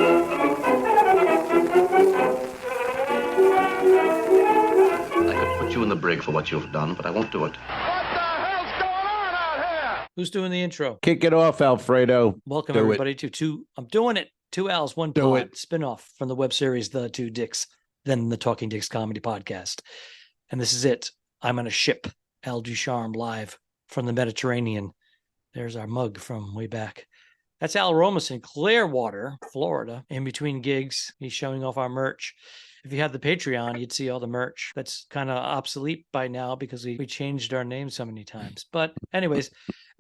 I could put you in the brig for what you've done, but I won't do it. Who's doing the intro? Kick it off, Alfredo. Welcome, Do everybody, to two. I'm doing it. 2 Al's, 1 Do Pod it. spinoff from the web series The Two Dicks, then the Talking Dicks Comedy Podcast. And this is it. I'm on a ship, Al Ducharme, live from the Mediterranean. There's our mug from way back. That's Al Romas in Clearwater, Florida. In between gigs, he's showing off our merch. If you had the Patreon, you'd see all the merch. That's kind of obsolete by now because we changed our name so many times. But anyways,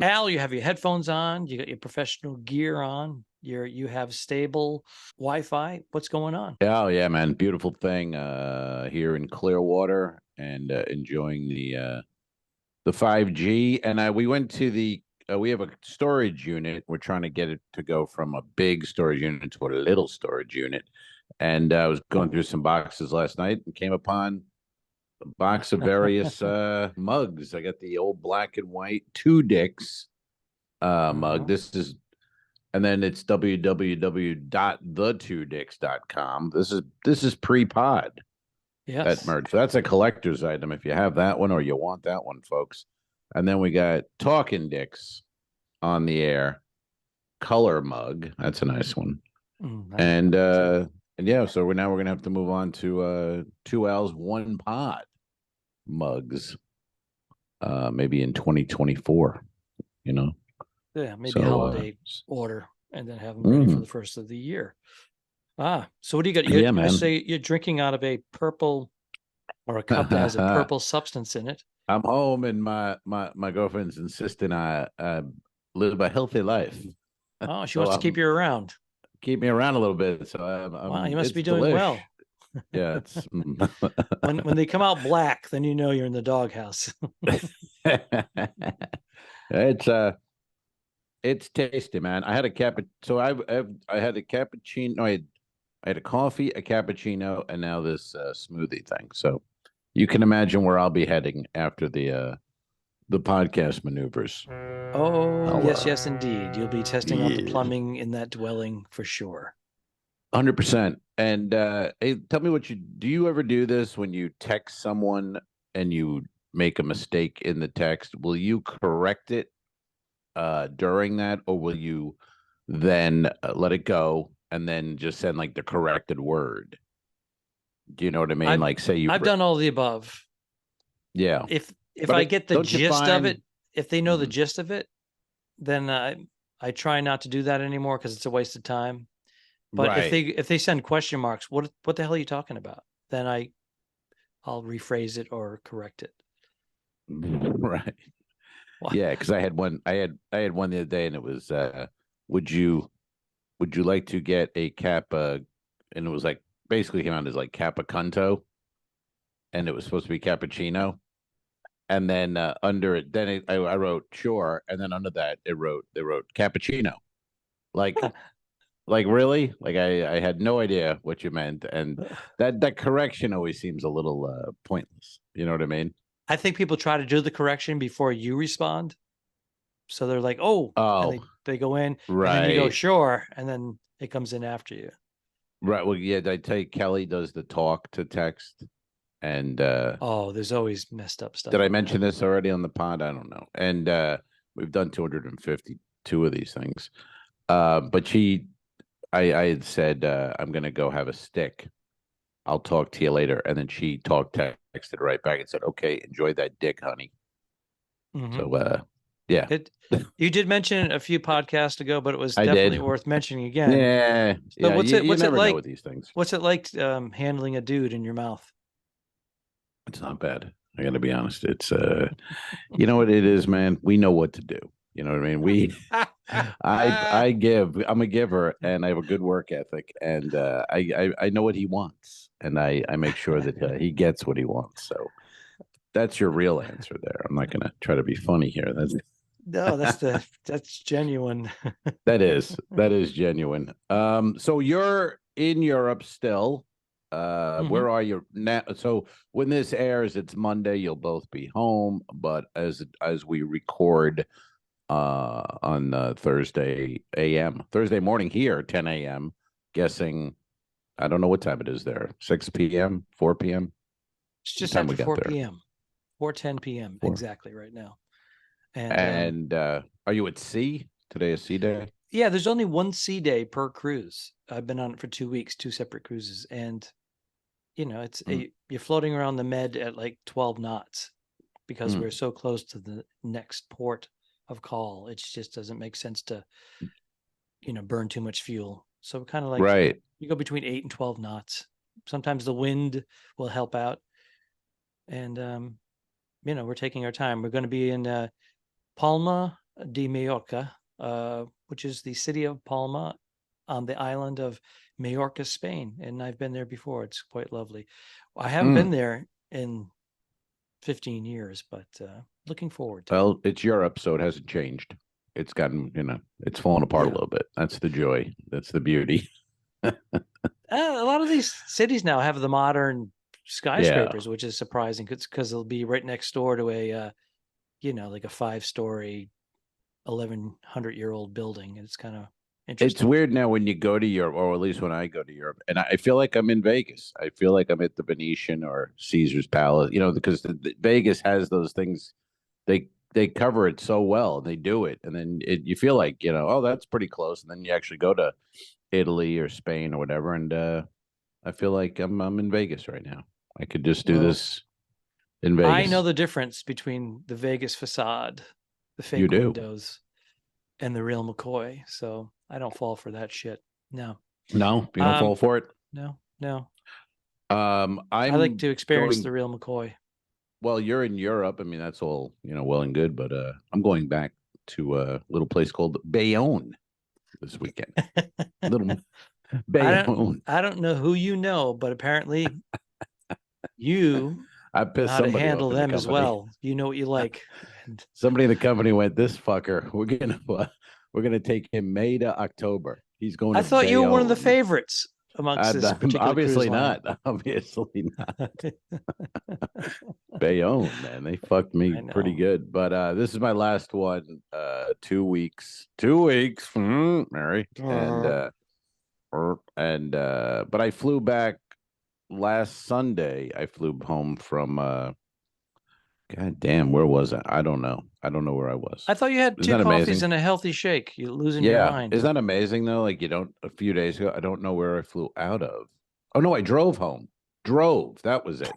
Al, you have your headphones on. You got your professional gear on. You have stable Wi-Fi. What's going on? Oh yeah, man, beautiful thing here in Clearwater, and enjoying the 5G. And we went to the we have a storage unit. We're trying to get it to go from a big storage unit to a little storage unit. And I was going through some boxes last night and came upon a box of various mugs. I got the old black and white Two Dicks mug. This is, and then it's www.thetwodicks.com. This is pre-pod. Yes. That merch. So that's a collector's item if you have that one or you want that one, folks. And then we got Talking Dicks on the air color mug. That's a nice one. Nice. And yeah, so we're gonna have to move on to 2 L's 1 Pod mugs. Maybe in 2024, you know. Yeah, maybe holiday order and then have them ready for the first of the year. So what do you got? Yeah, man. I say you're drinking out of a purple or a cup that has a purple substance in it. I'm home and my girlfriend's insisting I live a healthy life. Oh, she wants to keep you around. Keep me around a little bit. So wow, you must be doing well. Yeah, it's when they come out black, then you know you're in the doghouse. It's tasty, man. I had a so I had a cappuccino. I had a coffee, a cappuccino, and now this smoothie thing. So you can imagine where I'll be heading after the podcast maneuvers. Oh, yes, indeed. You'll be testing out the plumbing in that dwelling for sure. 100%. And hey, tell me do you ever do this when you text someone and you make a mistake in the text? Will you correct it during that, or will you then let it go and then just send like the corrected word? Do you know what I mean? I've done all the above. Yeah. If I get the gist of it, if they know the gist of it, then I try not to do that anymore because it's a waste of time. But if they send question marks, what the hell are you talking about? Then I'll rephrase it or correct it. Right. Wow. Yeah, because I had one the other day, and it was would you like to get a Kappa, and it was like basically came out as like Kappa Cunto, and it was supposed to be cappuccino. And then under it, then I wrote sure, and then under that they wrote cappuccino, like really, like I had no idea what you meant, and that correction always seems a little pointless. You know what I mean? I think people try to do the correction before you respond, so they're like, oh, and they go in, right, and then you go sure, and then it comes in after you. Right. Well, yeah. Did I tell you Kelly does the talk to text? And there's always messed up stuff. Did I mention this already on the pod? I don't know. And we've done 252 of these things. But I had said I'm gonna go have a stick. I'll talk to you later. And then she texted right back and said, "Okay, enjoy that dick, honey." Mm-hmm. So yeah. You did mention a few podcasts ago, but it was definitely worth mentioning again. Yeah. So yeah. what's it like with these things? What's it like handling a dude in your mouth? It's not bad. I got to be honest. It's you know what it is, man. We know what to do. You know what I mean? I give. I'm a giver, and I have a good work ethic, and I know what he wants, and I make sure that he gets what he wants. So that's your real answer there. I'm not going to try to be funny here. That's genuine. That is genuine. So you're in Europe still. Where are you now? So when this airs, it's Monday. You'll both be home, but as we record on Thursday morning here, 10 a.m. guessing, I don't know what time it is there. 6 p.m., 4 p.m. It's just time we after got 4 there? p.m. 4:10 p.m. 4. exactly right now. And And are you at sea? Today a sea day? yeah, there's only one sea day per cruise. I've been on it for 2 weeks, 2 separate cruises, and it's you're floating around the Med at like 12 knots because we're so close to the next port of call. It just doesn't make sense to burn too much fuel. So we're kind of like Right. you go between 8 and 12 knots. Sometimes the wind will help out, and we're taking our time. We're going to be in Palma de Mallorca, which is the city of Palma on the island of Majorca, Spain. And I've been there before. It's quite lovely. I haven't been there in 15 years, but looking forward to it. Well, it's Europe, so it hasn't changed. It's gotten, it's fallen apart a little bit. That's the joy. That's the beauty. A lot of these cities now have the modern skyscrapers, which is surprising because they'll be right next door to a, like a 5-story, 1,100-year-old building. And it's kind of interesting. It's weird now when you go to Europe, or at least when I go to Europe, and I feel like I'm in Vegas. I feel like I'm at the Venetian or Caesar's Palace, because the Vegas has those things. They cover it so well, and they do it, and then you feel like oh, that's pretty close, and then you actually go to Italy or Spain or whatever, and I feel like I'm in Vegas right now. I could just do this in Vegas. I know the difference between the Vegas facade, the fake windows, and the real McCoy, so I don't fall for that shit. No, you don't fall for it. No. I like to experience the real McCoy. Well, you're in Europe. I mean, that's all well and good, but I'm going back to a little place called Bayonne this weekend. Little Bayonne. I don't know who you know, but apparently you I pissed know how to somebody handle off in them the as well. You know what you like. Somebody in the company went, "This fucker, we're gonna take him May to October. He's going." I thought you were one of the favorites amongst this particular obviously cruise line. not. Obviously not. Bayonne, man, they fucked me pretty good. But this is my last one. 2 weeks. 2 weeks, Mary, and but I flew back last Sunday. I flew home from. God damn, where was I? I don't know. I don't know where I was. I thought you had 2 coffees and a healthy shake. You're losing your mind. Isn't that amazing though? Like a few days ago, I don't know where I flew out of. Oh no, I drove home. That was it.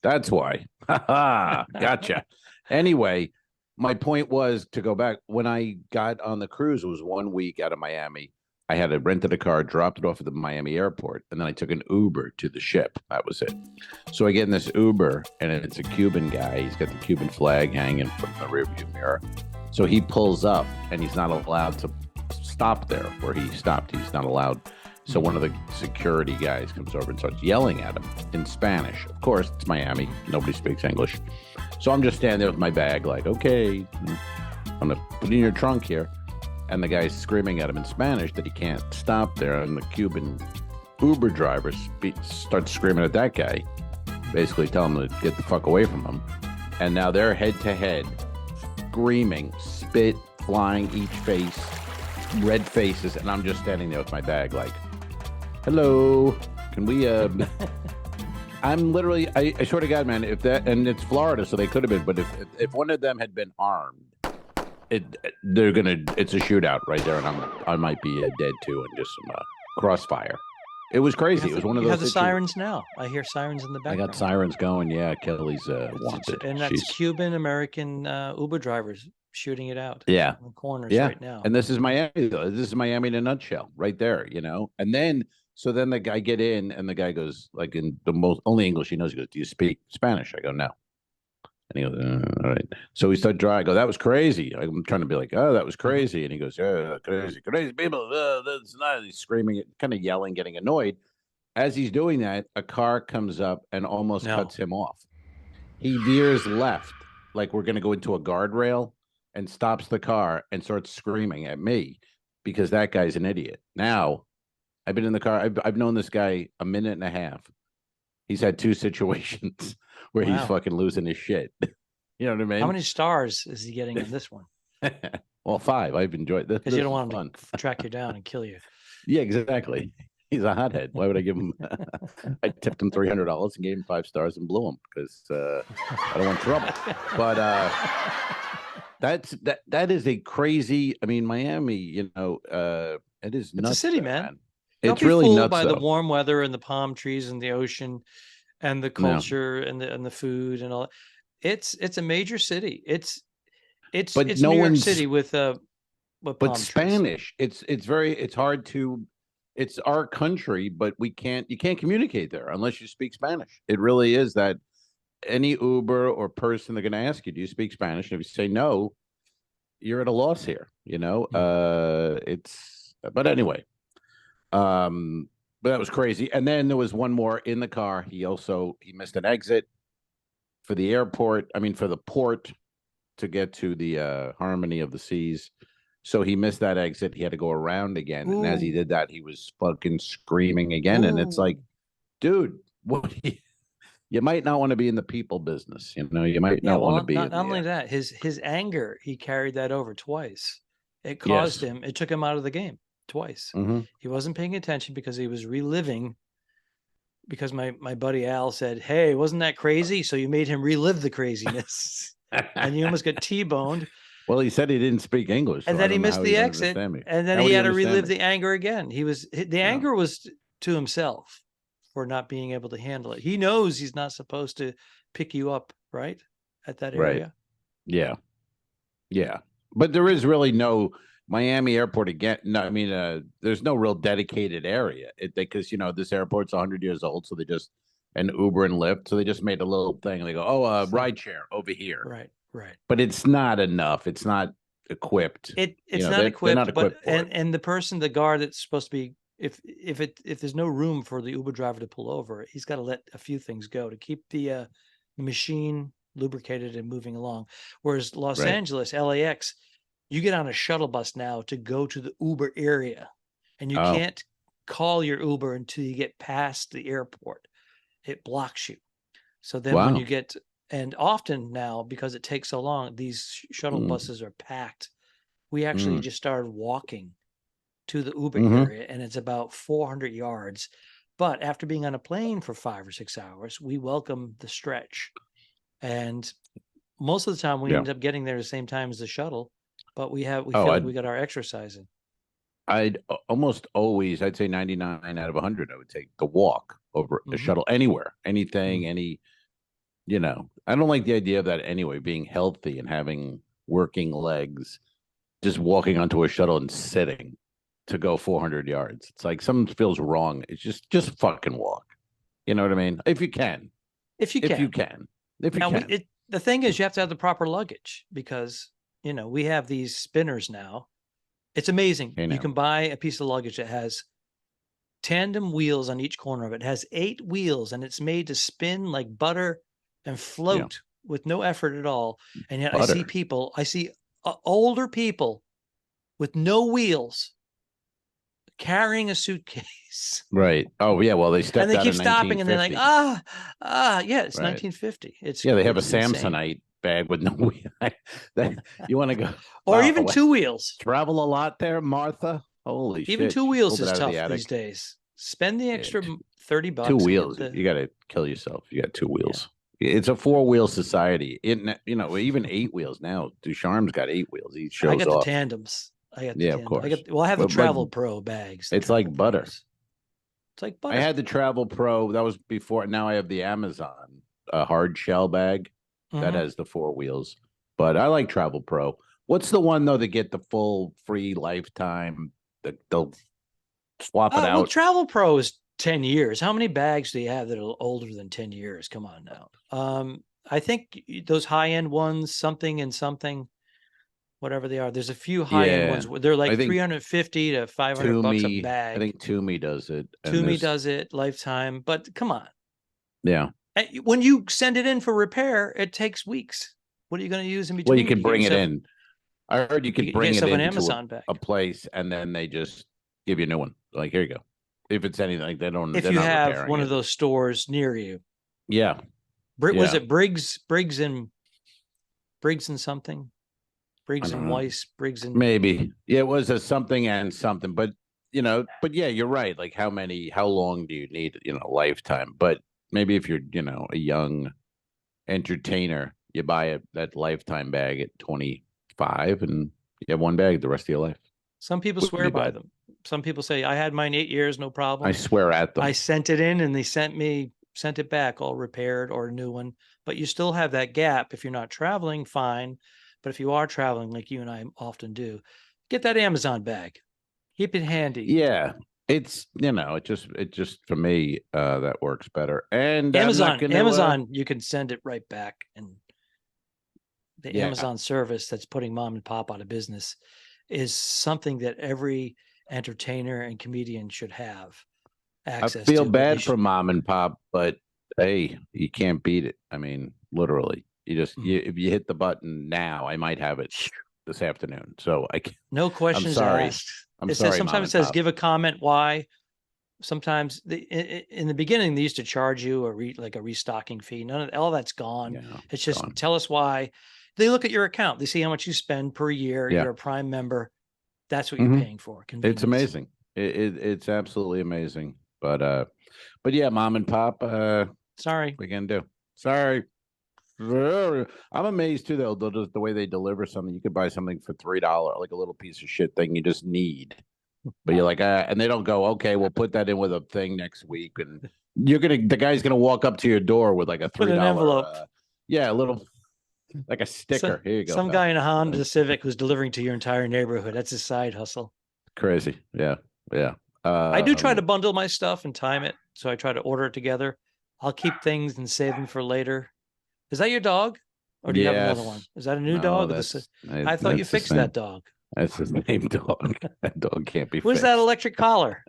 That's why. Gotcha. Anyway, my point was to go back. When I got on the cruise, it was 1 week out of Miami. I had rented a car, dropped it off at the Miami airport, and then I took an Uber to the ship. That was it. So I get in this Uber, and it's a Cuban guy. He's got the Cuban flag hanging from the rearview mirror. So he pulls up, and he's not allowed to stop there where he stopped. He's not allowed. So one of the security guys comes over and starts yelling at him in Spanish. Of course, it's Miami. Nobody speaks English. So I'm just standing there with my bag like, okay, I'm going to put it in your trunk here. And the guy's screaming at him in Spanish that he can't stop there. And the Cuban Uber driver starts screaming at that guy, basically telling him to get the fuck away from him. And now they're head to head, screaming, spit flying each face, red faces. And I'm just standing there with my bag like, hello, can we, I'm literally, I swear to God, man, and it's Florida, so they could have been, but if one of them had been armed, it's a shootout right there, and I might be dead too, and just some crossfire. It was crazy. It was one of those. You have the sirens now. I hear sirens in the background. I got sirens going. Yeah, Kelly's wanted, and that's Cuban American Uber drivers shooting it out. Yeah, in the corners right now. And this is Miami, though. This is Miami in a nutshell, right there. And then the guy get in, and the guy goes like in the only English he knows. He goes, "Do you speak Spanish?" I go, "No." And he goes, all right. So we start drawing. I go, that was crazy. I'm trying to be like, oh, that was crazy. And he goes, yeah, crazy people. That's not. He's screaming, kind of yelling, getting annoyed. As he's doing that, a car comes up and almost cuts him off. He veers left, like we're going to go into a guardrail, and stops the car and starts screaming at me because that guy's an idiot. Now, I've been in the car. I've known this guy a minute and a half. He's had 2 situations where he's fucking losing his shit. You know what I mean? How many stars is he getting in this one? Well, 5. I've enjoyed this. Because you don't want him to track you down and kill you. Yeah, exactly. He's a hothead. Why would I give him? I tipped him $300 and gave him 5 stars and blew him because I don't want trouble. But that is a crazy. I mean, Miami. It is nuts. It's a city, there, man. It's Don't be really fooled nuts by though. the warm weather and the palm trees and the ocean and the culture and the food and all. It's a major city. It's But no New York one's City with but palm trees. Spanish. It's hard to. It's our country, but you can't communicate there unless you speak Spanish. It really is that any Uber or person they're going to ask you, do you speak Spanish? And if you say no, you're at a loss here. But anyway, but that was crazy. And then there was one more in the car. He missed an exit for the airport. I mean, for the port to get to the Harmony of the Seas. So he missed that exit. He had to go around again. Ooh. And as he did that, he was fucking screaming again. Ooh. And it's like, dude, what? You might not want to be in the people business. You might not want to be. Not only that, his anger, he carried that over twice. It caused him. It took him out of the game twice. Mm-hmm. He wasn't paying attention because he was reliving. Because my buddy Al said, "Hey, wasn't that crazy?" So you made him relive the craziness, and you almost got T-boned. Well, he said he didn't speak English, and then he missed the exit, and then he had to relive the anger again. Anger was to himself for not being able to handle it. He knows he's not supposed to pick you up right at that area. Right. Yeah. But there is really no Miami airport again. No, I mean, there's no real dedicated area because this airport's 100 years old, so they just and Uber and Lyft, so they just made a little thing. They go, ride share over here. Right. But it's not enough. It's not equipped. It's not equipped. They're not equipped. And the person, the guard that's supposed to be, if there's no room for the Uber driver to pull over, he's got to let a few things go to keep the machine lubricated and moving along. Whereas Los Angeles, LAX, you get on a shuttle bus now to go to the Uber area, and you can't call your Uber until you get past the airport. It blocks you. So then when you get, and often now, because it takes so long, these shuttle buses are packed. We actually just started walking to the Uber area, and it's about 400 yards. But after being on a plane for 5 or 6 hours, we welcome the stretch. And most of the time we end up getting there the same time as the shuttle, but we feel like we got our exercise in. I'd almost always, I'd say 99 out of 100, I would take the walk over a shuttle anywhere, anything, I don't like the idea of that anyway, being healthy and having working legs, just walking onto a shuttle and sitting to go 400 yards. It's like something feels wrong. It's just fucking walk. You know what I mean? If you can. The thing is, you have to have the proper luggage because, we have these spinners now. It's amazing. You can buy a piece of luggage that has tandem wheels on each corner of it. It has 8 wheels, and it's made to spin like butter and float with no effort at all. And yet I see older people with no wheels carrying a suitcase. Right. Oh yeah. Well, they stepped and they out keep in stopping, and they're like, it's 1950. They have a Samsonite bag with no wheel. You want to go, or even 2 wheels. Travel a lot there, Martha. Holy shit! Even 2 wheels is tough these days. Spend the extra $30. 2 wheels. You got to kill yourself. You got 2 wheels. Yeah. It's a 4-wheel society. Even 8 wheels now. Ducharme's got 8 wheels. He shows off. I got the tandems. Of course. I have the Travel Pro bags. It's like butter. It's like butter. I had the Travel Pro. That was before. Now I have the Amazon hard shell bag that has the 4 wheels. But I like Travel Pro. What's the one though that get the full free lifetime? They'll swap it out. Well, Travel Pro is 10 years. How many bags do you have that are older than 10 years? Come on now. I think those high-end ones, something and something, whatever they are. There's a few high-end ones where they're like $350 to $500 a bag. I think Toomey does it. Toomey does it, lifetime. But come on. Yeah. When you send it in for repair, it takes weeks. What are you going to use in between? Well, you can bring it in. I heard you could bring it into a place, and then they just give you a new one. Like, here you go. If it's anything, like they don't. If you have one of those stores near you. Yeah. Was it Briggs and something? Briggs and Weiss, Briggs and maybe. Yeah, it was a something and something, but but yeah, you're right. Like how long do you need, lifetime? But maybe if you're, a young entertainer, you buy that lifetime bag at 25 and you have one bag the rest of your life. Some people Wouldn't swear be by bad. them. Some people say, I had mine 8 years, no problem. I swear at them. I sent it in and they sent it back all repaired or a new one. But you still have that gap. If you're not traveling, fine. But if you are traveling, like you and I often do, get that Amazon bag. Keep it handy. Yeah. It's, it just for me, that works better. And Amazon, you can send it right back. And the Yeah. Amazon service that's putting mom and pop out of business is something that every entertainer and comedian should have access to. I feel bad for mom and pop, but hey, you can't beat it. I mean, literally, if you hit the button now, I might have it this afternoon. So no questions asked. I'm sorry. Sometimes it says give a comment why. Sometimes in the beginning they used to charge you a restocking fee. All that's gone. Yeah, it's just gone. Tell us why. They look at your account. They see how much you spend per year. Yeah. You're a Prime member. That's what you're paying for. It's amazing. It's absolutely amazing. But yeah, mom and pop. Sorry, we can do. Sorry. I'm amazed too, though, the way they deliver something. You could buy something for $3, like a little piece of shit thing you just need. But you're like, and they don't go, okay, we'll put that in with a thing next week, and the guy's gonna walk up to your door with like a $3 envelope. A little, like a sticker. Here you go. Some guy in a Honda Civic who's delivering to your entire neighborhood. That's his side hustle. Crazy, yeah. I do try to bundle my stuff and time it, so I try to order it together. I'll keep things and save them for later. Is that your dog, or do you have another one? Is that a new dog? I thought you fixed that dog. That's his name, dog. That dog can't be. Where's that electric collar?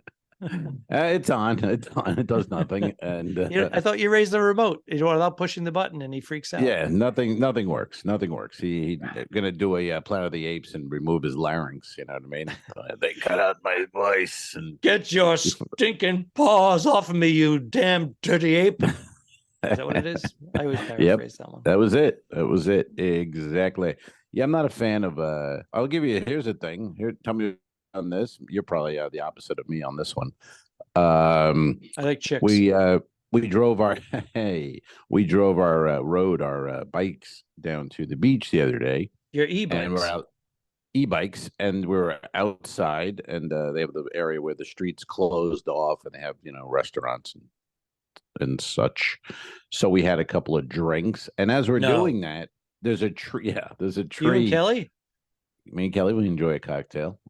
It's on. It's on. It does nothing. And I thought you raised the remote without pushing the button, and he freaks out. Yeah, nothing works. Nothing works. He's gonna do a Planet of the Apes and remove his larynx. You know what I mean? They cut out my voice and get your stinking paws off of me, you damn dirty ape. Is that what it is? I always paraphrase that one. That was it. Exactly. Yeah, I'm not a fan of. I'll give you. Here's the thing. Here, tell me on this. You're probably the opposite of me on this one. I like chicks. We drove our bikes down to the beach the other day. Your e-bikes. And we're out e-bikes, and we're outside, and they have the area where the streets closed off, and they have restaurants and such. So we had a couple of drinks, and as we're doing that, there's a tree. Yeah, there's a tree. You and Kelly? Me and Kelly, we enjoy a cocktail.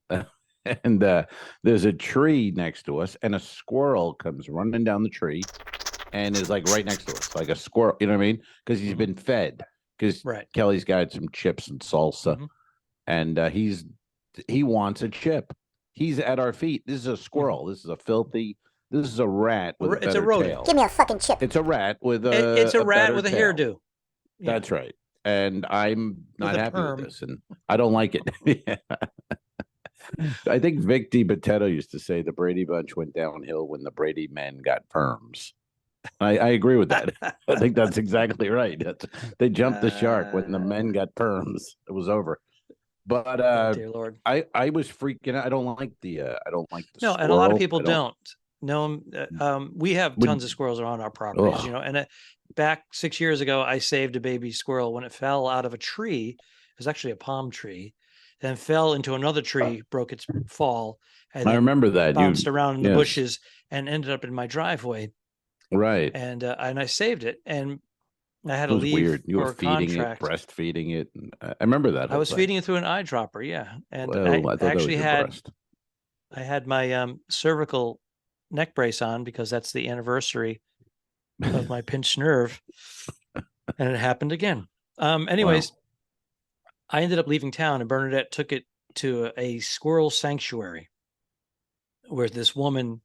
And there's a tree next to us, and a squirrel comes running down the tree and is like right next to us, like a squirrel. You know what I mean? Because he's been fed. Because Kelly's got some chips and salsa, and he wants a chip. He's at our feet. This is a squirrel. This is a rat with it's a rodent. Give me a fucking chip. It's a rat with a. It's a rat with a hairdo. Yeah. That's right. And I'm not happy with this, and I don't like it. I think Vic DiBattista used to say the Brady Bunch went downhill when the Brady men got perms. I agree with that. I think that's exactly right. They jumped the shark when the men got perms. It was over. But dear Lord, I was freaking out. I don't like the no, and a lot of people don't. No, we have tons of squirrels around our properties, and back 6 years ago, I saved a baby squirrel when it fell out of a tree. It was actually a palm tree, then fell into another tree, broke its fall. And I remember that. Bounced around in the bushes and ended up in my driveway. Right. And I saved it, and I had to leave. Weird. You were feeding contract. It, breastfeeding it. I remember that. I was feeding it through an eyedropper, yeah. And I actually I had my cervical neck brace on because that's the anniversary of my pinched nerve, and it happened again. Anyways, I ended up leaving town, and Bernadette took it to a squirrel sanctuary where this woman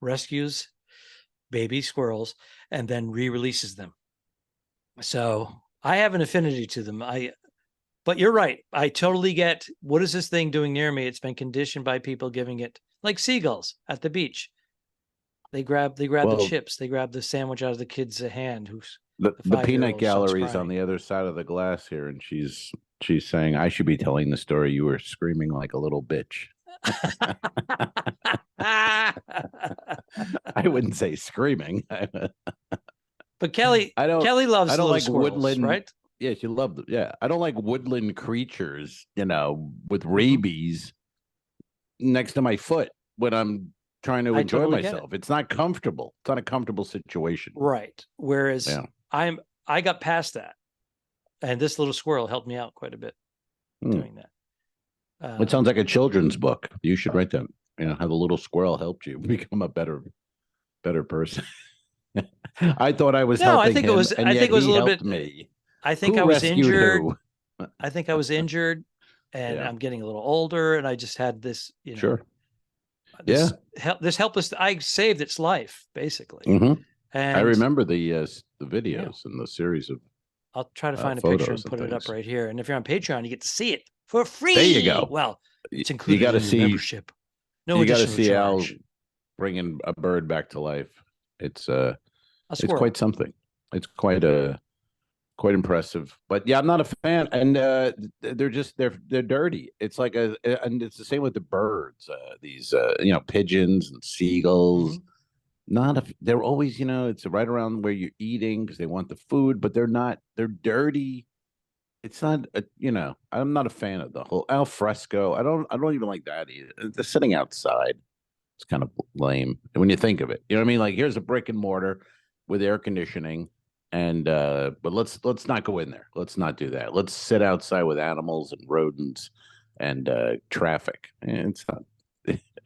rescues baby squirrels and then re-releases them. So I have an affinity to them. But you're right. I totally get, what is this thing doing near me? It's been conditioned by people giving it, like seagulls at the beach. They grab the chips. They grab the sandwich out of the kid's hand. The peanut gallery's on the other side of the glass here, and she's saying I should be telling the story. You were screaming like a little bitch. I wouldn't say screaming. But Kelly I don't. Kelly loves I don't little like squirrels, woodland. right? Yeah, she loved them. Yeah, I don't like woodland creatures. With Mhm. rabies next to my foot when I'm trying to I enjoy totally get it. myself. It's not comfortable. It's not a comfortable situation. Right. Whereas Yeah. I got past that, and this little squirrel helped me out quite a bit doing that. It sounds like a children's book. You should write that. How the little squirrel helped you become a better person. I thought I was No, I helping think it him, was. and I yet think it was a he little helped bit. me. I think Who I was rescued injured. who? I think I was injured, and Yeah. I'm getting a little older, and I just had this, Sure. this Yeah. this helpless. I saved its life basically, I and remember the yeah, videos and the series of I'll try to find a picture photos and and put it up things. right here. And if you're on Patreon, you get to see it for There you free. go. Well, it's You included got to in your see. membership. No You got to additional see Al charge. bringing a bird back to life. It's A it's squirrel. quite something. It's quite impressive. But yeah, I'm not a fan, and they're dirty. It's like and it's the same with the birds. These pigeons and seagulls. Mhm. Not a, they're always it's right around where you're eating because they want the food, but they're not. They're dirty. It's not I'm not a fan of the whole al fresco. I don't even like that either. They're sitting outside. It's kind of lame when you think of it. You know what I mean? Like here's a brick and mortar with air conditioning, and but let's not go in there. Let's not do that. Let's sit outside with animals and rodents and traffic. It's not.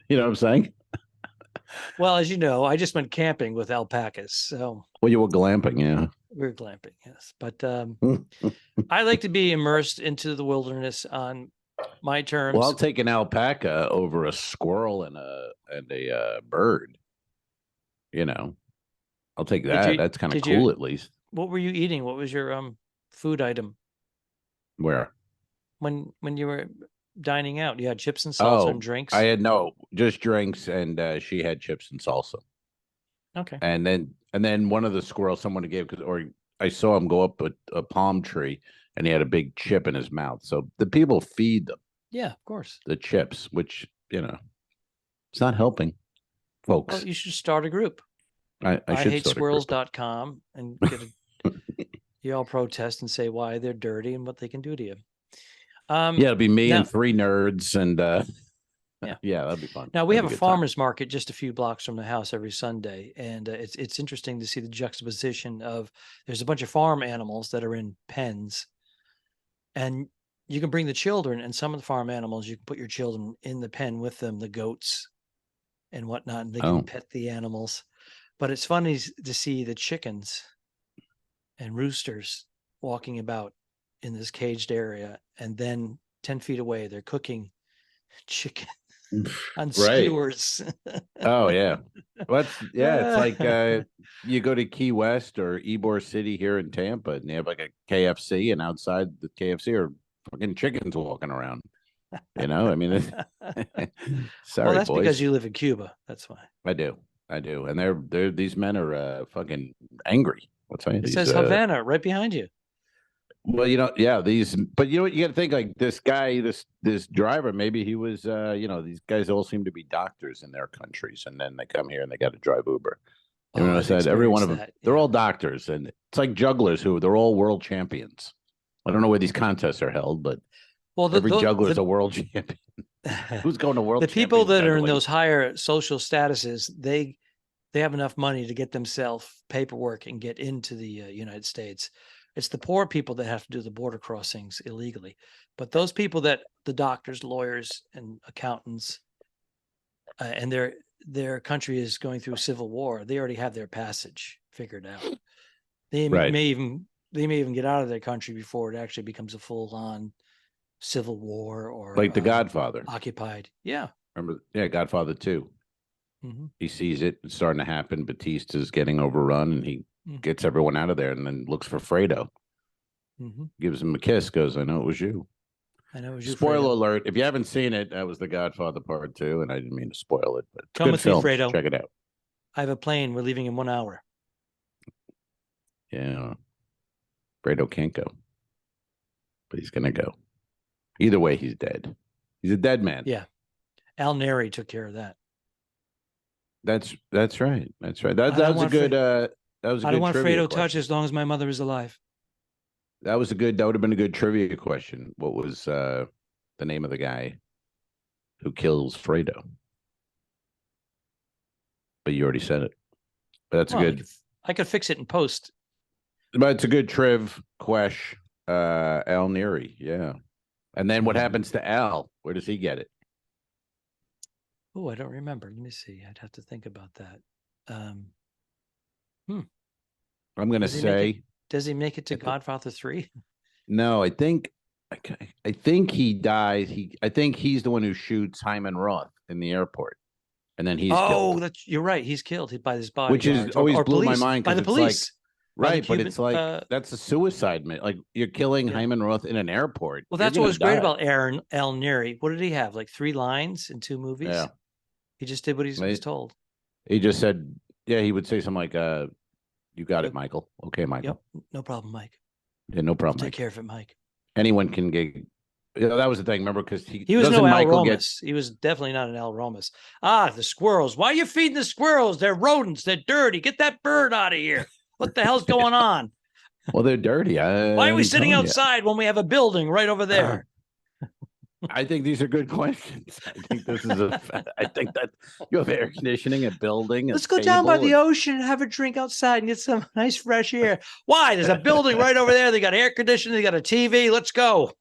You know what I'm saying? Well, as you know, I just went camping with alpacas, so Well, you were glamping, yeah. we're glamping, yes. But I like to be immersed into the wilderness on my Well, I'll terms. take an alpaca over a squirrel and a bird. I'll take Did that. you? That's kind of Did you? cool, at least. What were you eating? What was your food item Where? when you were dining out? You had chips and salsa and Oh, I drinks. had no, just drinks, and she had chips and salsa. Okay. And then one of the squirrels someone gave or I saw him go up a palm tree and he had a big chip in his mouth. So the people feed them Yeah, of course. the chips, which it's not helping folks. Well, you should start a group. I should hate start a group. squirrels.com and you all protest and say why they're dirty and what they can do to you. Yeah, it'll be me now, and three nerds, and Yeah. yeah, that'd be fun. Now we have That'd a be a good time. farmers market just a few blocks from the house every Sunday, and it's interesting to see the juxtaposition of there's a bunch of farm animals that are in pens, and you can bring the children, and some of the farm animals you can put your children in the pen with them, the goats and whatnot, and they can Oh. pet the animals. But it's funny to see the chickens and roosters walking about in this caged area, and then 10 feet away they're cooking chicken on Right. skewers. Oh yeah. Well, it's like you go to Key West or Ybor City here in Tampa, and they have like a KFC, and outside the KFC are fucking chickens walking around. I mean, sorry, Well, that's boys. because you live in Cuba. That's why. I do, and they're these men are fucking angry. I'll tell you. It says Havana right behind you. Well, yeah, but you got to think like this guy, this driver, maybe he was, these guys all seem to be doctors in their countries, and then they come here and they got to drive Uber. I said every one of them, they're all doctors, and it's like jugglers they're all world champions. I don't know where these contests are held, but every juggler is a world champion. Who's going to world? The people that juggling? are in those higher social statuses, they have enough money to get themselves paperwork and get into the United States. It's the poor people that have to do the border crossings illegally. But those people the doctors, lawyers, and accountants, and their country is going through civil war, they already have their passage figured out. They may even get out of their country before it actually becomes a full-on civil war or like The Godfather. Occupied. Yeah. Remember? Yeah, Godfather 2. Mm-hmm. He sees it starting to happen. Batista's getting overrun, and he gets everyone out of there, and then looks for Fredo. Mm-hmm. Gives him a kiss. Goes, "I know it was you." I know it was you. Spoiler Fredo. alert! If you haven't seen it, that was The Godfather Part 2, and I didn't mean to spoil it. But it's Come good with films. me, Fredo. Check it out. I have a plane. We're leaving in 1 hour. Yeah, Fredo can't go, but he's gonna go. Either way, he's dead. He's a dead man. Yeah, Al Neri took care of that. That's right. That's right. I That don't was a want good Fre- that was a I don't good want trivia Fredo touch question. as long as my mother is alive. That was a good. That would have been a good trivia question. What was the name of the guy who kills Fredo? But you already said it. But that's a Well, good. I could fix it in post. But it's a good triv question. Al Neary, yeah. And then what happens to Al? Where does he get it? Oh, I don't remember. Let me see. I'd have to think about that. I'm going to say. Does he make it to Godfather 3? No, I think he dies. I think he's the one who shoots Hyman Roth in the airport, and then he's killed. You're right. He's killed by his Which is bodyguards always or blew my police, mind by because the it's like police. right, but it's like that's a suicide, man. Like you're killing Hyman Roth in an airport. Well, that's what was great about Aaron Al Neary. What did he have? Like 3 lines in 2 movies? Yeah. He just did what he was told. He just said, yeah, he would say something like, you got it, Michael. Okay, Michael. Yep. No problem, Mike. Yeah, no problem. I'll take care of it, Mike. Anyone can get. That was the thing. Remember, because he was no Al Romas. He was definitely not an Al Romas. The squirrels. Why are you feeding the squirrels? They're rodents. They're dirty. Get that bird out of here. What the hell's going on? Well, they're dirty. Why are we sitting outside when we have a building right over there? I think these are good questions. I think this is I think that you have air conditioning, a building. Let's go down by the ocean and have a drink outside and get some nice fresh air. Why? There's a building right over there. They got air conditioning. They got a TV. Let's go.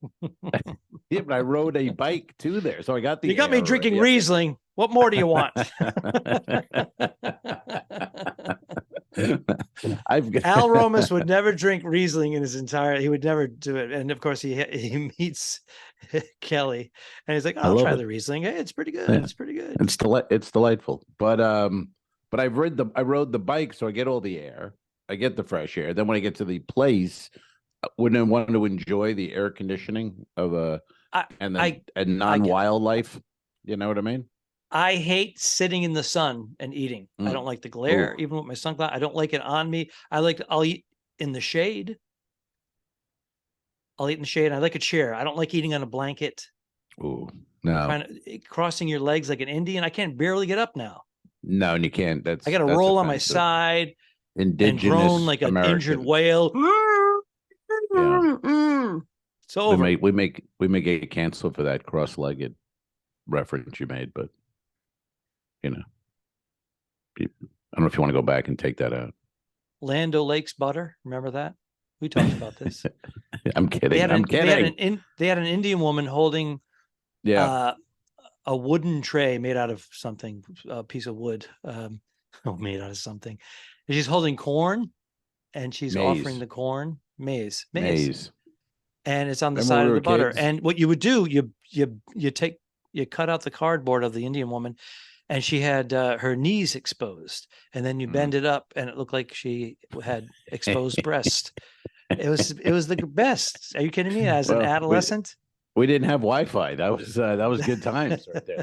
Yeah, but I rode a bike to there, so I got the. You got me drinking Riesling. What more do you want? Al Romas would never drink Riesling in his entire. He would never do it, and of course he meets Kelly, and he's like, "I'll try the Riesling. Hey, it's pretty good. Yeah. It's pretty good. It's delightful." But I rode the bike, so I get all the air. I get the fresh air. Then when I get to the place, wouldn't I want to enjoy the air conditioning of non-wildlife? You know what I mean? I hate sitting in the sun and eating. I don't like the glare, even with my sunglasses. I don't like it on me. I'll eat in the shade. I'll eat in the shade. I like a chair. I don't like eating on a blanket. Ooh, no. Crossing your legs like an Indian. I can't barely get up now. No, and you can't. I got to roll on my side Indigenous and groan like an injured whale. Yeah. It's over. We may get canceled for that cross-legged reference you made, but I don't know if you want to go back and take that out. Land O'Lakes butter. Remember that? We talked about this. I'm kidding. I'm kidding. They had an Indian woman holding a wooden tray made out of something, a piece of wood, made out of something. And she's holding corn, and she's offering the corn maize. And it's on the side of the butter. And what you would do, you cut out the cardboard of the Indian woman, and she had her knees exposed, and then you bend it up, and it looked like she had exposed breast. It was the best. Are you kidding me? As an adolescent, we didn't have Wi-Fi. That was good times right there.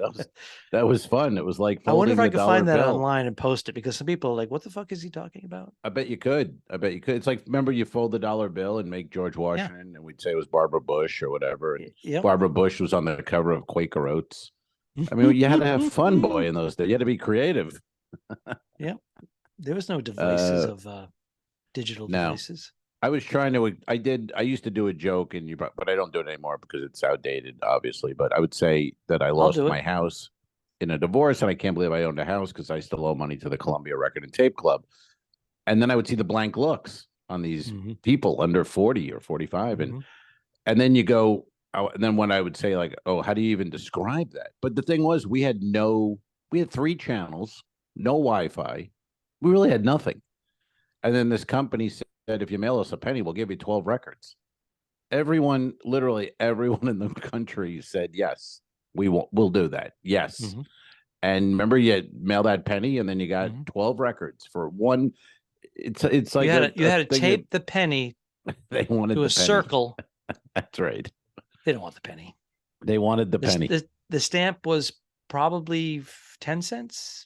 That was fun. It was like I wonder if I could find that online and post it, because some people are like, "What the fuck is he talking about?" I bet you could. It's like, remember, you fold the dollar bill and make George Washington, and we'd say it was Barbara Bush or whatever. And Barbara Bush was on the cover of Quaker Oats. I mean, you had to have fun, boy, in those days. You had to be creative. Yeah, there was no devices of digital devices. I was trying to. I used to do a joke, but I don't do it anymore because it's outdated, obviously. But I would say that I lost my house in a divorce, and I can't believe I owned a house because I still owe money to the Columbia Record and Tape Club. And then I would see the blank looks on these people under 40 or 45, and then you go. And then when I would say, like, "Oh, how do you even describe that?" But the thing was, we had 3 channels, no Wi-Fi. We really had nothing. And then this company said, if you mail us a penny, we'll give you 12 records. Literally everyone in the country said, yes, we'll do that. Yes. And remember, you mail that penny, and then you got 12 records for one. It's like you had to tape the penny. They wanted to a circle. That's right. They don't want the penny. They wanted the penny. The stamp was probably 10 cents,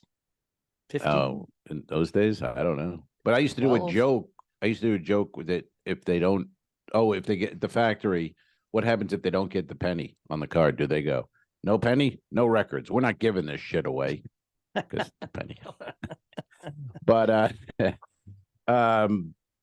15. Oh, in those days, I don't know. But I used to do a joke. I used to do a joke with it. If they get the factory, what happens if they don't get the penny on the card? Do they go, no penny, no records? We're not giving this shit away. because depending. But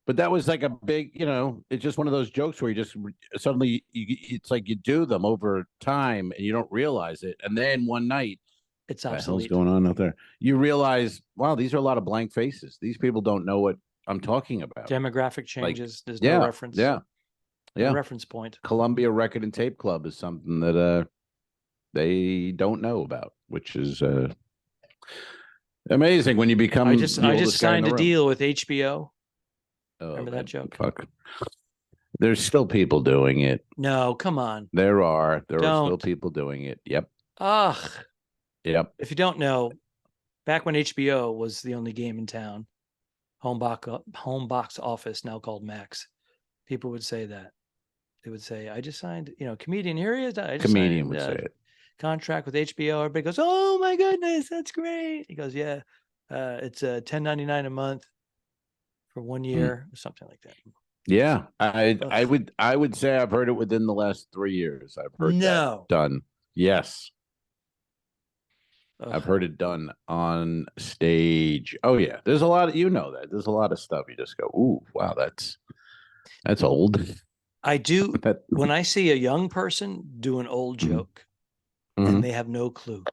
but that was like a big, it's just one of those jokes where you just suddenly it's like you do them over time and you don't realize it, and then one night, It's what the hell's obsolete. going on out there? You realize, wow, these are a lot of blank faces. These people don't know what I'm talking about. Demographic changes. There's Yeah, no reference. yeah, No yeah. reference point. Columbia Record and Tape Club is something that they don't know about, which is amazing when you become I the just oldest guy in signed the a room. deal with HBO. Oh, Remember man, that joke? Fuck. There's still people doing it. No, come on. There are still Don't. people doing it. Yep. Ugh. Yep. If you don't know, back when HBO was the only game in town, home box office, now called Max, people would say that. They would say, I just signed, comedian, here he is. I just Comedian signed would say it. contract with HBO. Everybody goes, oh my goodness, that's great. He goes, yeah, it's $10.99 a month for 1 year or something like that. Yeah. I Ugh. would say I've heard it within the last 3 years. I've heard No. that done. Yes. Ugh. I've heard it done on stage. Oh yeah. There's a lot of, that. There's a lot of stuff you just go, ooh, wow, that's old. I do That, when I see a young person do an old joke and they have no clue.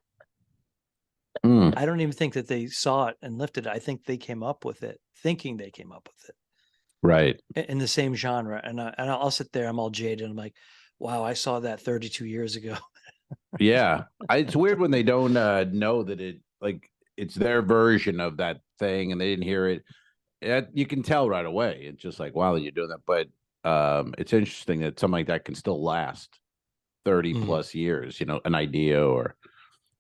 I don't even think that they saw it and lifted it. I think they came up with it, thinking they came up with it. Right. In the same genre. And I'll sit there, I'm all jaded. I'm like, wow, I saw that 32 years ago. Yeah. It's weird when they don't know that it's their version of that thing and they didn't hear it. You can tell right away. It's just like, wow, you're doing that. But it's interesting that something like that can still last 30 plus years, an idea or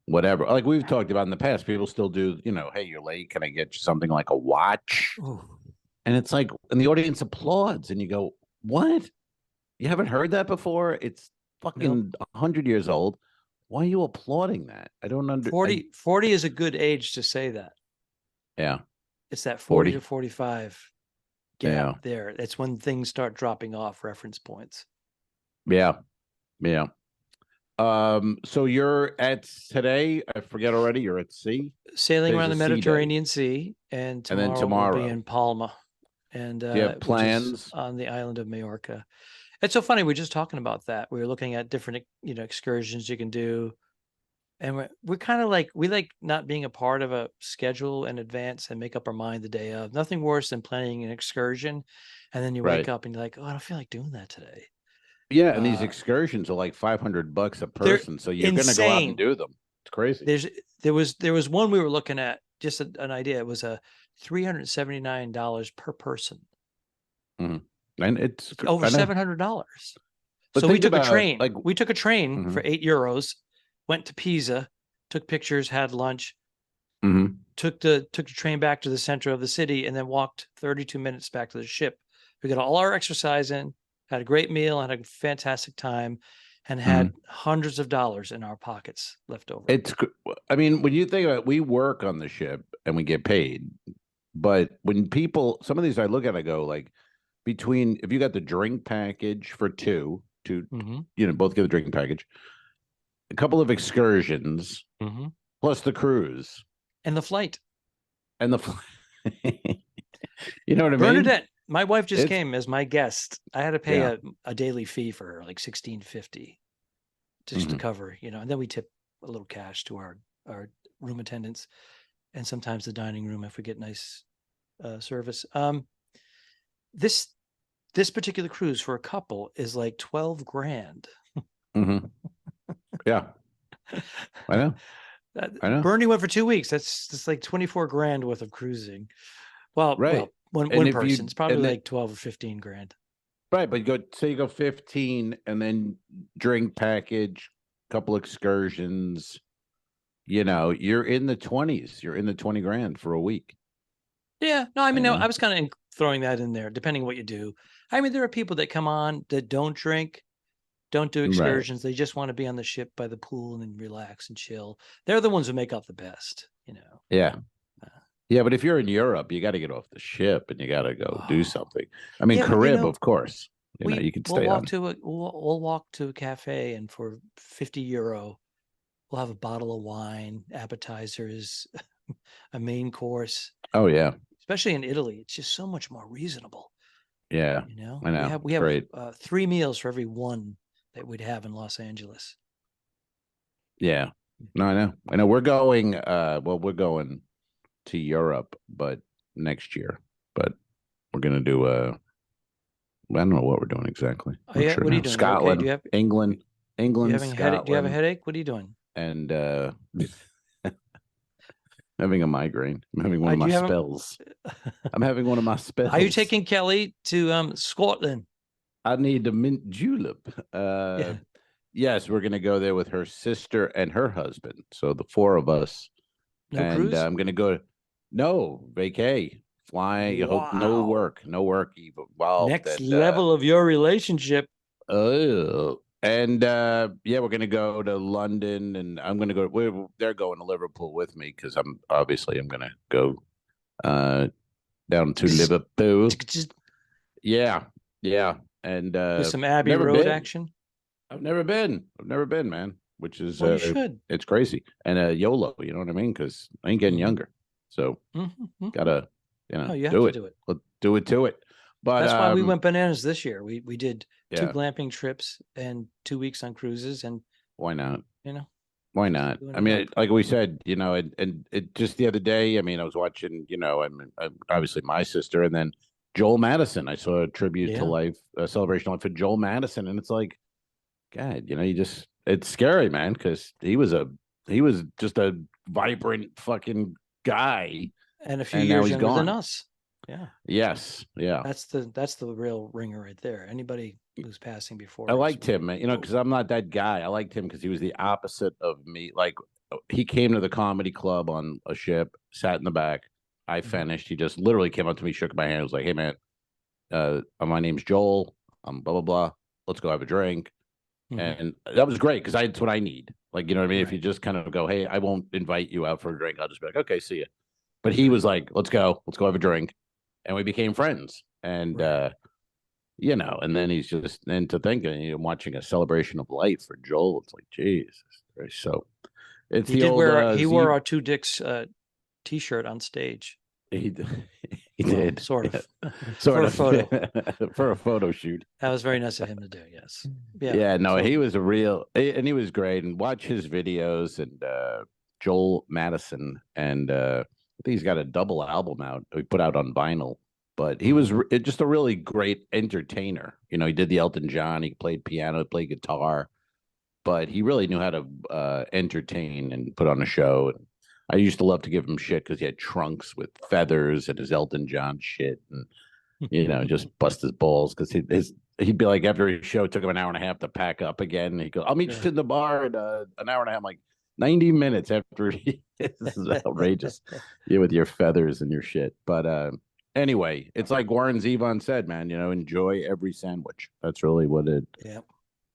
whatever. Like we've talked about in the past, people still do, hey, you're late. Can I get you something like a watch? Ooh. And it's like, and the audience applauds and you go, what? You haven't heard that before? It's fucking 100 years old. Why are you applauding that? I don't understand. 40 is a good age to say that. Yeah. It's that 40 to 45 gap there. That's when things start dropping off reference points. Yeah. Yeah. So you're at today, I forget already, you're at sea? Sailing around the Today's a sea day. Mediterranean Sea, and then tomorrow we'll be in Palma, and do you have which is plans? on the island of Majorca. It's so funny. We're just talking about that. We were looking at different, excursions you can do. And we're kind of like, we like not being a part of a schedule in advance and make up our mind the day of. Nothing worse than planning an excursion. And then you wake up and you're like, oh, I don't feel like doing that today. Yeah, and these excursions are like $500 a person, so you're going to go out and do them. It's crazy. There was one we were looking at, just an idea. It was a $379 per person. And it's over $700. But so we took a train. Like, we took a train for €8, went to Pisa, took pictures, had lunch, took the train back to the center of the city, and then walked 32 minutes back to the ship. We got all our exercise in, had a great meal, had a fantastic time, and had hundreds of dollars in our pockets left over. I mean, when you think about it, we work on the ship and we get paid, but when some of these I look at, I go like, between, if you got the drink package for two, both get the drinking package, a couple of excursions, plus the cruise and the flight, you know what I mean? Bernadette, my wife just came as my guest. I had to pay a daily fee for her, like $16.50, just to cover, and then we tip a little cash to our room attendants, and sometimes the dining room if we get nice service. This particular cruise for a couple is like $12,000. Yeah, I know. Bernie went for 2 weeks. That's like $24,000 worth of cruising. Well, one person, it's probably like 12 or 15 grand. Right, but you go 15, and then drink package, couple excursions. You're in the 20s. You're in the 20 grand for a week. Yeah, no, I mean, I was kind of throwing that in there, depending what you do. I mean, there are people that come on that don't drink, don't do excursions. They just want to be on the ship by the pool and relax and chill. They're the ones who make up the best, Yeah. Yeah, but if you're in Europe, you got to get off the ship and you got to go do something. I mean, Carib, of course. You can stay on. We'll walk to a cafe, and for €50, we'll have a bottle of wine, appetizers, a main course. Oh yeah. Especially in Italy, it's just so much more reasonable. Yeah. You know, I know. we have Great. 3 meals for every one that we'd have in Los Angeles. Yeah. No, I know. We're going. We're going to Europe, but next year. But we're gonna do I don't know what we're doing exactly. Oh, Not yeah. sure What are you now. doing? You okay? Scotland, Do you have England, you having a headache? Do you have a Scotland, headache? What are you doing? and having a migraine. I'm having one of Do my you have spells. I'm having one of my spells. Are you taking Kelly to Scotland? I need a mint julep. Yeah. Yes, we're gonna go there with her sister and her husband. So the 4 of us. No And cruise? I'm gonna go. No vacay. Fly. Hope no Wow. work. No work involved. Next And, level of your relationship. And yeah, we're gonna go to London, and I'm gonna go. They're going to Liverpool with me because I'm gonna go down to Liverpool. Yeah, yeah, and With some Abbey never Road been. action. I've never been, man. Which is Well, you should. it's crazy and YOLO. You know what I mean? Because I ain't getting younger, so gotta Oh, you have do to it. do it. Let's do it to it. But That's why we went bananas this year. We did 2 Yeah. glamping trips and 2 weeks on cruises, and Why not? you know, Why not? doing I it mean, up. like we said, and it just the other day. I mean, I was watching, obviously my sister, and then Joel Madison. I saw a tribute to Yeah. life, a celebration of life for Joel Madison, and it's like, God, it's scary, man, because he was just a vibrant fucking guy, And a few and now years he's younger than gone. us. Yeah. Yes, yeah. That's the real ringer right there. Anybody who's passing before I us, liked him, man, because I'm not that guy. I liked him because he was the opposite of me. Like, he came to the comedy club on a ship, sat in the back. I finished. He just literally came up to me, shook my hand, was like, "Hey, man, my name's Joel. I'm blah blah blah. Let's go have a drink." And that was great because that's what I need. Like, you know what I mean? If you just kind of go, "Hey, I won't invite you out for a drink. I'll just be like, okay, see ya." But he was like, let's go have a drink. And we became friends. And, and then he's just, and to think, watching a celebration of life for Joel, it's like, Jesus Christ. So it's he the did old, wear he wore our 2 dicks t-shirt on stage. He did. Sort of. Sort For of. a photo. For a photo shoot. That was very nice of him to do, yes. Yeah, no, so- he was and he was great. And watch his videos, and Joel Madison, and I think he's got a double album out. He put out on vinyl, but he was just a really great entertainer. He did the Elton John. He played piano, played guitar, but he really knew how to entertain and put on a show. And I used to love to give him shit because he had trunks with feathers and his Elton John shit, and just bust his balls because he'd be like, after his show, it took him an hour and a half to pack up again. He'd go, "I'll meet you in the bar in an hour and a half." I'm like, 90 minutes after this is outrageous. With your feathers and your shit. But anyway, it's like Warren Zevon said, man, enjoy every sandwich. That's really what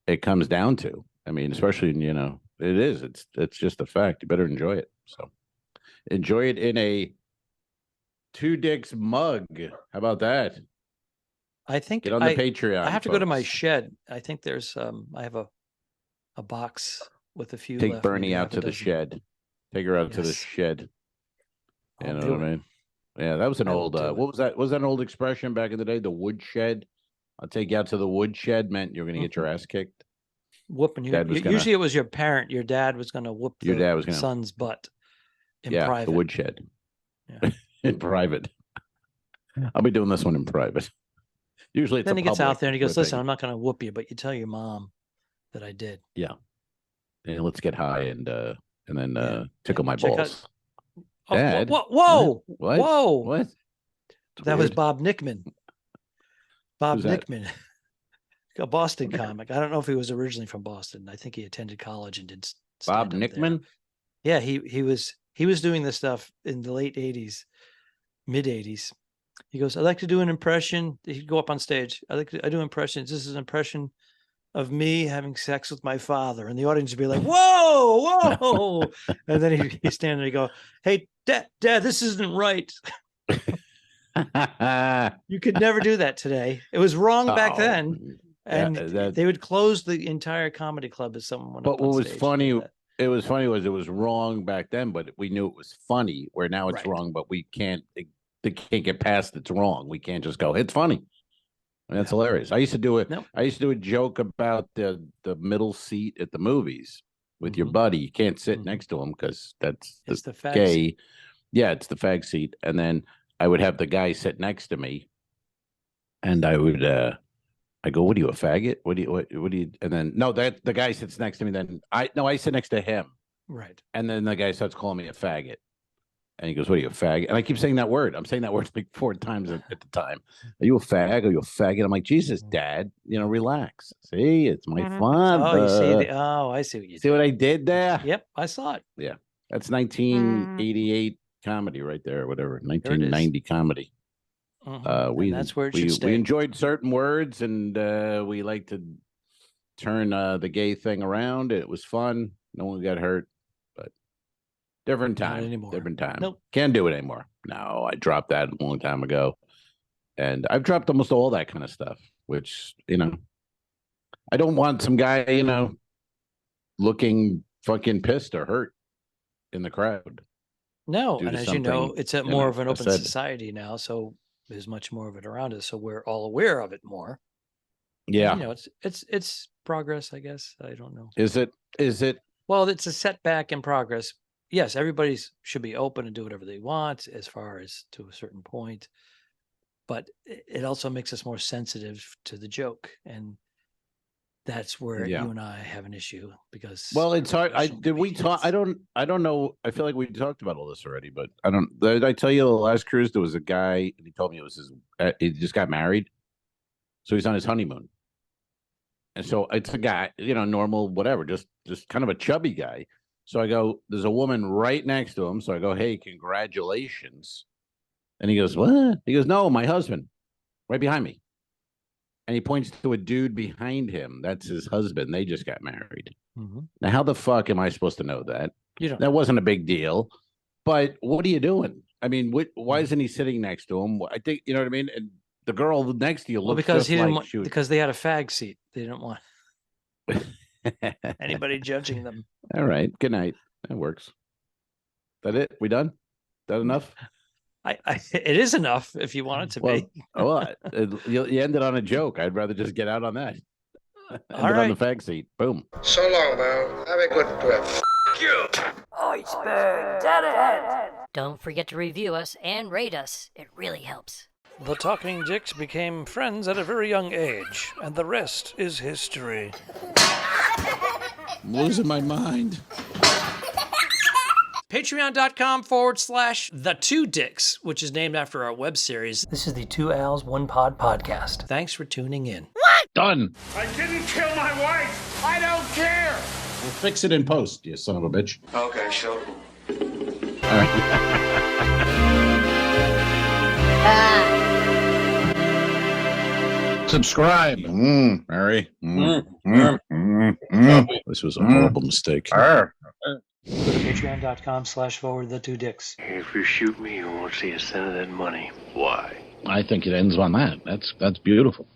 it comes down to. I mean, especially, it is. It's just a fact. You better enjoy it. So enjoy it in a 2 dicks mug. How about that? I think get on the Patreon. I have to folks. go to my shed. I think there's I have a box with a few Take left. Bernie out to the shed. Take her out to the shed. You know what I mean? Yeah, that was an old what was that? Was that an old expression back in the day? The wood shed. I'll take you out to the wood shed meant you're gonna get your ass kicked. Whooping you. Usually it was your parent. Your dad was gonna whoop your dad was gonna son's butt in private. The woodshed. Yeah. In private. I'll be doing this one in private. Usually it's then he gets out there and he goes, "Listen, I'm not gonna whoop you, but you tell your mom that I did." Yeah. And let's get high and then tickle my balls. Dad. Whoa! What? Whoa! What? That was Bob Nickman. Bob Nickman, a Boston comic. I don't know if he was originally from Boston. I think he attended college and did. Bob Nickman. Yeah, he was doing this stuff in the late '80s, mid '80s. He goes, "I'd like to do an impression." He'd go up on stage. I do impressions. This is an impression of me having sex with my father, and the audience would be like, "Whoa, whoa!" And then he's standing there. He go, "Hey, Dad, this isn't right." You could never do that today. It was wrong back then, and they would close the entire comedy club if someone went up on stage. What was funny? it was funny was it was wrong back then, but we knew it was funny. Where now it's Right. wrong, but we can't. They can't get past it's wrong. We can't just go. It's funny. And that's hilarious. I used to do it. Nope. I used to do a joke about the middle seat at the movies with your Mhm. buddy. You can't sit Mhm. next to him because that's It's the fag gay. seat. Yeah, it's the fag seat. And then I would have the guy sit next to me, and I would I go, "What are you, a faggot? What do you?" And then no, that the guy sits next to me. Then I sit next to him, Right. and then the guy starts calling me a faggot. And he goes, "What are you, a fag?" And I keep saying that word. I'm saying that word like 4 times at the time. Are you a fag? Are you a faggot? I'm like, Jesus, Dad, relax. See, it's my father. Oh, you see I see what you See did. what I did there? Yep, I saw it. Yeah. That's 1988 comedy right there, whatever. 1990 comedy. Mhm. And that's where it should we stay. enjoyed certain words, and we like to turn the gay thing around. It was fun. No one got hurt. Different Not time. anymore. Different time. Nope. Can't do it anymore. No, I dropped that a long time ago. And I've dropped almost all that kind of stuff, which, I don't want some guy, looking fucking pissed or hurt in the crowd. No, due and to as you know, something, it's more of an I open said. society now, so there's much more of it around us, so we're all aware of it more. Yeah. And, it's progress, I guess. I don't know. Is it? Well, it's a setback in progress. Yes, everybody should be open and do whatever they want as far as to a certain point. But it also makes us more sensitive to the joke. And that's where you and I have an issue because. Well, it's hard. social Did we media talk? I don't know. I feel like we talked about all this already, but I don't. Did I tell you the last cruise there was a guy and he told me it was his. He just got married, so he's on his honeymoon. And so it's a guy, normal, whatever, just kind of a chubby guy. So I go, there's a woman right next to him. So I go, hey, congratulations. And he goes, what? He goes, no, my husband, right behind me. And he points to a dude behind him. That's his husband. They just got married. Mm-hmm. Now, how the fuck am I supposed to know that? You don't. That wasn't a big deal. But what are you doing? I mean, why isn't he sitting next to him? I think, you know what I mean? And the girl next to you looks because just because they had a fag seat. They didn't want anybody judging them. All right. Good night. That works. That it? We done? That enough? It is enough if you want it to be. Well, you ended on a joke. I'd rather just get out on that. All right. On the fag seat. Boom. So long, Mel. Have a good trip. Iceberg Jaded. Don't forget to review us and rate us. It really helps. The Talking Dicks became friends at a very young age, and the rest is history. I'm losing my mind. Patreon.com/The Two Dicks, which is named after our web series. This is the Two Owls, One Pod podcast. Thanks for tuning in. Done. I didn't kill my wife. I don't care. We'll fix it in post, you son of a bitch. Okay, sure. All right. Subscribe. Mary. This was a horrible mistake. Go to patreon.com/The Two Dicks. If you shoot me, you won't see a cent of that money. Why? I think it ends on that. That's beautiful.